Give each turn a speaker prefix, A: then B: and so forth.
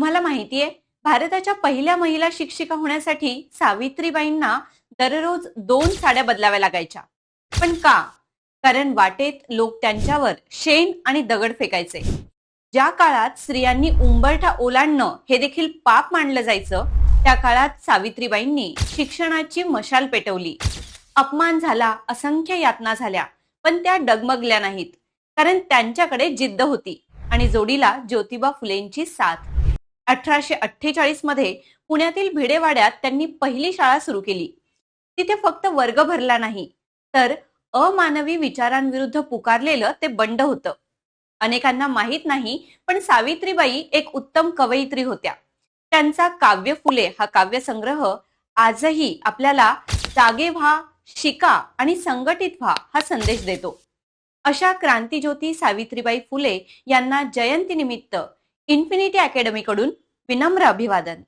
A: तुम्हाला माहितीये, भारताच्या पहिल्या महिला शिक्षिका होण्यासाठी सावित्रीबाईंना दररोज 2 साड्या बदलाव्या लागायच्या. पण का? कारण वाटेत लोक त्यांच्यावर शेण आणि दगड फेकायचे. ज्या काळात स्त्रियांनी उंबरठा ओलांडणं हे देखील पाप मानलं जायचं, त्या काळात सावित्रीबाईंनी शिक्षणाची मशाल पेटवली. अपमान झाला, असंख्य यातना झाल्या, पण त्या डगमगल्या नाहीत. कारण त्यांच्याकडे जिद्द होती आणि जोडीला ज्योतिबा फुलेंची साथ. 1848 मध्ये पुण्यातील भिडेवाड्यात त्यांनी पहिली शाळा सुरू केली. तिथे फक्त वर्ग भरला नाही, तर अमानवी विचारांविरुद्ध पुकारलेलं ते बंड होतं. अनेकांना माहीत नाही, पण सावित्रीबाई एक उत्तम कवयित्री होत्या. त्यांचा काव्य फुले हा काव्यसंग्रह आजही आपल्याला जागे व्हा, शिका आणि संघटित व्हा हा संदेश देतो. अशा क्रांतीज्योती सावित्रीबाई फुले यांना जयंतीनिमित्त इन्फिनिटी अकॅडमीकडून विनम्र अभिवादन.